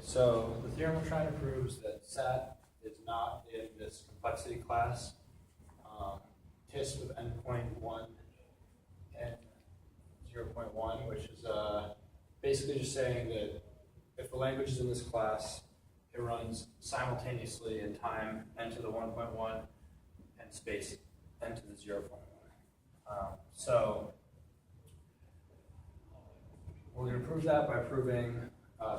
So the theorem we're trying to prove is that SAT is not in this complexity class. TISP of n.1 and 0.1, which is basically just saying that if the language is in this class, it runs simultaneously in time n to the 1.1 and space n to the 0.1. So we're going to prove that by proving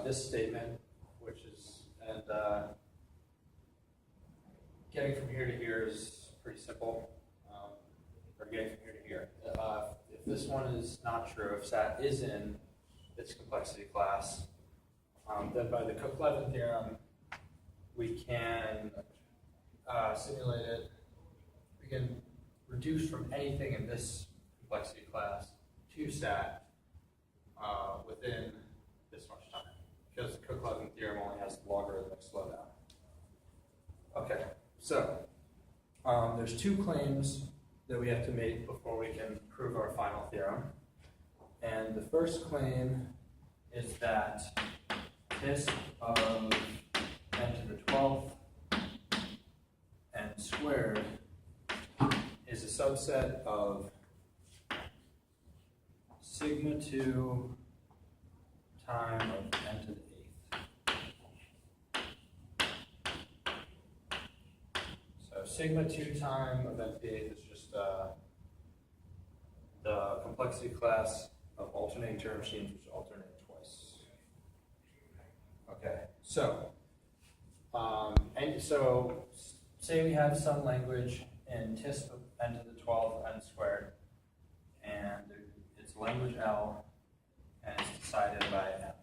this statement, which is, and getting from here to here is pretty simple, or getting from here to here. If this one is not true, if SAT is in its complexity class, then by the Cook-Levin theorem, we can simulate it. We can reduce from anything in this complexity class to SAT within this much time, because the Cook-Levin theorem only has logarithmic slowdown. Okay, so there's two claims that we have to make before we can prove our final theorem. And the first claim is that TISP of n to the 12th n squared is a subset of sigma 2 time of n to the 8th. So sigma 2 time of n to the 8th is just the complexity class of alternating term machines which alternate twice. Okay, so say we have some language in TISP of n to the 12th n squared, and it's language L, and it's decided by M.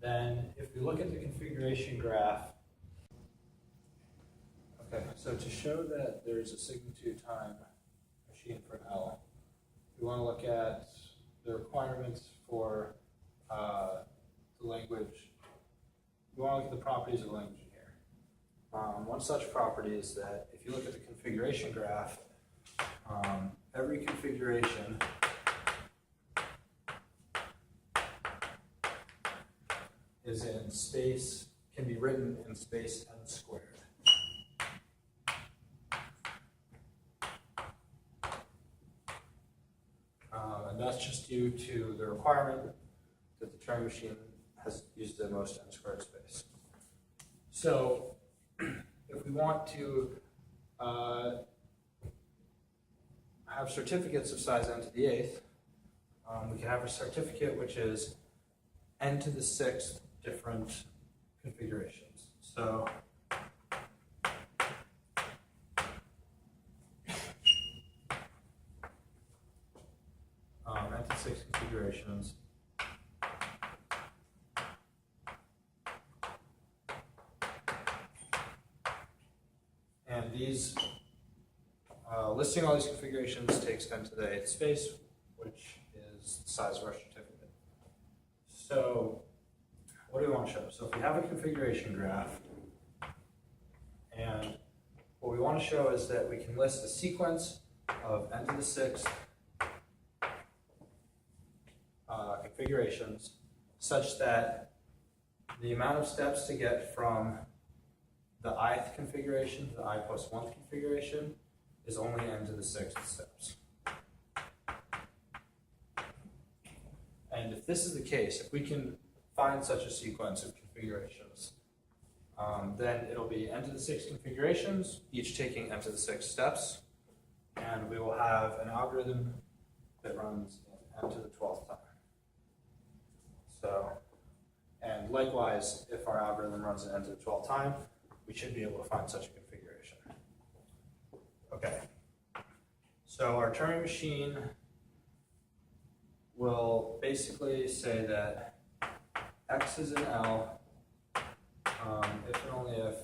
Then if we look at the configuration graph, okay, so to show that there's a sigma 2 time machine for L, we want to look at the requirements for the language. We want to look at the properties of the language in here. One such property is that if you look at the configuration graph, every configuration is in space, can be written in space n squared. And that's just due to the requirement that the Turing machine has used the most n squared space. So if we want to have certificates of size n to the 8th, we can have a certificate which is n to the 6th different configurations. So n to the 6 configurations. And these, listing all these configurations takes n to the 8th space, which is the size of our certificate. So what do we want to show? So if we have a configuration graph, and what we want to show is that we can list a sequence of n to the 6th configurations such that the amount of steps to get from the ith configuration to the I plus 1th configuration is only n to the 6th steps. And if this is the case, if we can find such a sequence of configurations, then it'll be n to the 6th configurations, each taking n to the 6th steps, and we will have an algorithm that runs in n to the 12th time. So, and likewise, if our algorithm runs in n to the 12th time, we should be able to find such a configuration. Okay, so our Turing machine will basically say that X is in L if and only if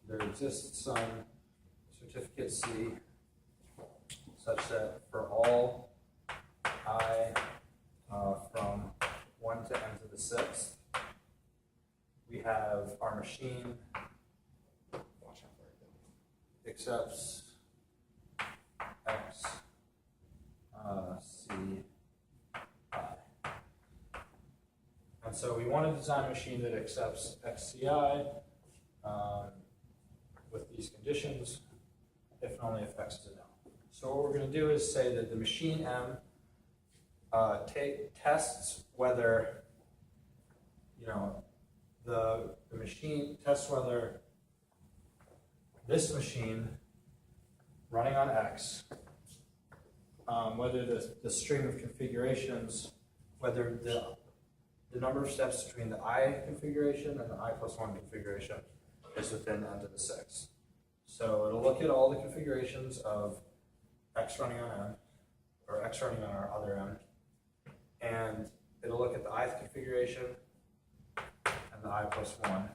there exists some certificate C such that for all I from 1 to n to the 6th, we have our machine accepts X And so we want to design a machine that accepts XCI with these conditions, if and only if X is a no. So what we're going to do is say that the machine M tests whether, the machine tests whether this machine running on X, whether the string of configurations, whether the number of steps between the I configuration and the I plus 1 configuration is within n to the 6. So it'll look at all the configurations of X running on M, or X running on our other M, and it'll look at the ith configuration and the I plus 1,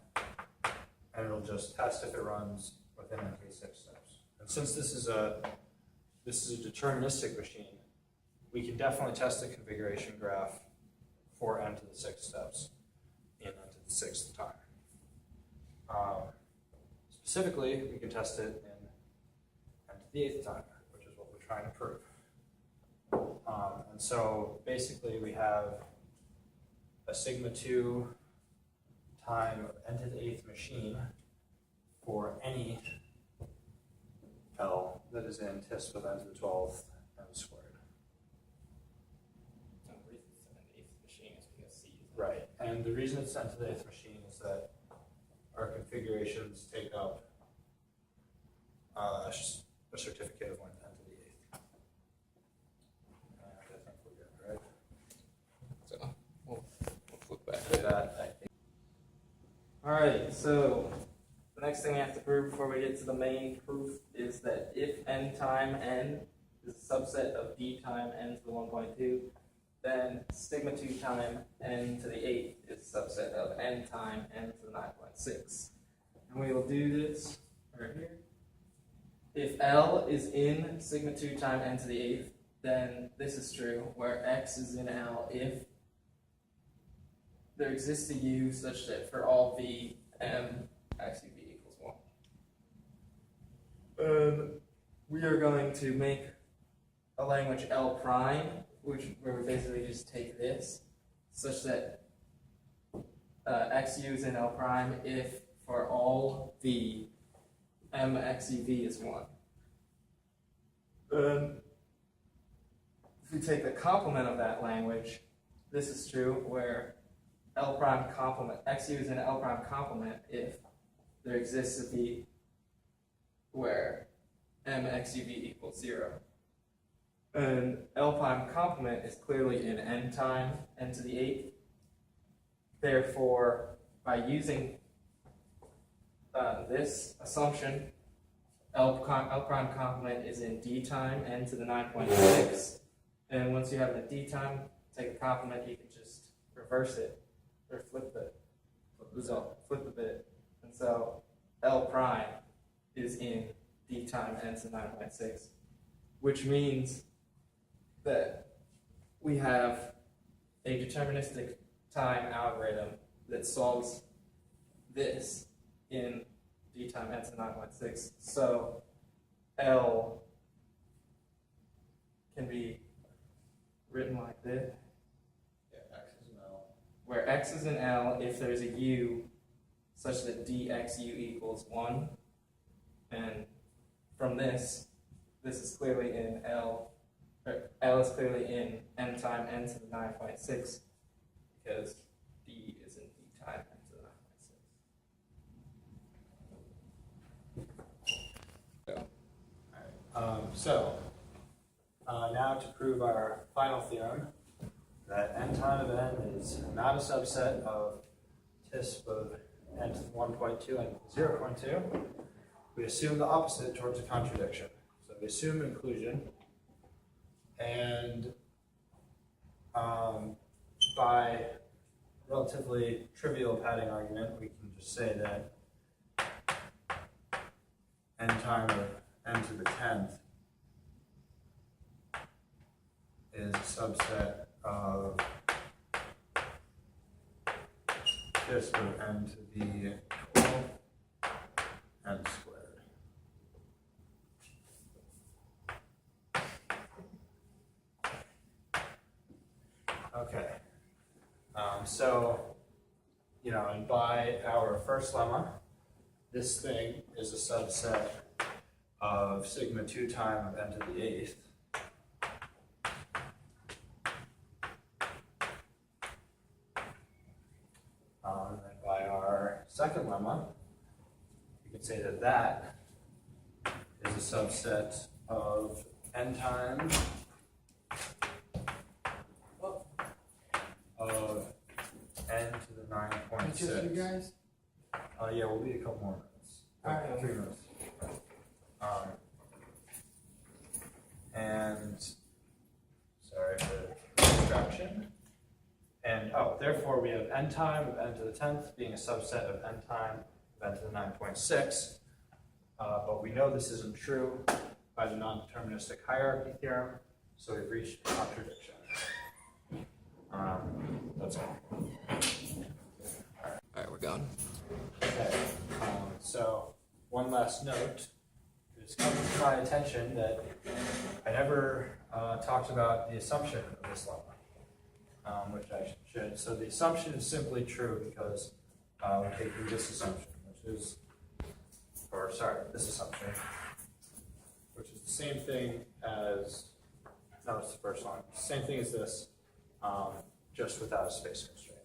and it'll just test if it runs within n to the 6 steps. And since this is a deterministic machine, we can definitely test the configuration graph for n to the 6 steps in n to the 6th time. Specifically, we can test it in n to the 8th time, which is what we're trying to prove. And so basically we have a sigma 2 time of n to the 8th machine for any L that is in TISP with n to the 12th m squared. Right, and the reason it's sent to the 8th machine is that our configurations take up a certificate of 1 to n to the 8th. And I think we're good, right? So we'll flip back With that, I think. All right, so the next thing we have to prove before we get to the main proof is that if n time n is a subset of d time n to the 1.2, then sigma 2 time n to the 8th is a subset of n time n to the 9.6. And we will do this right here. If L is in sigma 2 time n to the 8th, then this is true, where X is in L if there exists a U such that for all V, M actually V equals 1. We are going to make a language L prime, where we basically just take this, such that XU is in L prime if for all V, M XUV is 1. If we take the complement of that language, this is true where L prime complement, XU is in L prime complement if there exists a V where M XUV equals 0. And L prime complement is clearly in n time n to the 8th. Therefore, by using this assumption, L prime complement is in d time n to the 9.6. And once you have the d time, take the complement, you can just reverse it or flip the bit. And so L prime is in d time n to the 9.6, which means that we have a deterministic time algorithm that solves this in d time n to the 9.6. So L can be written like this. Yeah, X is an L. Where X is an L if there's a U such that dxu equals 1. And from this is clearly in L is clearly in n time n to the 9.6 because d is in d time n to the 9.6. Now to prove our final theorem that n time of n is not a subset of TISP of n to the 1.2 and 0.2, we assume the opposite towards a contradiction. So we assume inclusion, and by relatively trivial padding argument, we can just say that n time of n to the 10th is a subset of TISP of n to the 12th n squared. Okay. So, you know, and by our first lemma, this thing is a subset of sigma 2 time of n to the 8th. And by our second lemma, you can say that that is a subset of n times of n to the 9.6. guys? Yeah, we'll be a couple more minutes. Alright. 3 minutes. And sorry for the distraction. And therefore we have n time of n to the 10th being a subset of n time of n to the 9.6. But we know this isn't true by the non-deterministic hierarchy theorem, so we've reached a contradiction. That's all. All right, we're going. Okay, so one last note. It's come to my attention that I never talked about the assumption of this lemma, which I should. So the assumption is simply true because we're taking this assumption, this assumption, which is the same thing as, no, it's the first one, same thing as this, just without a space constraint.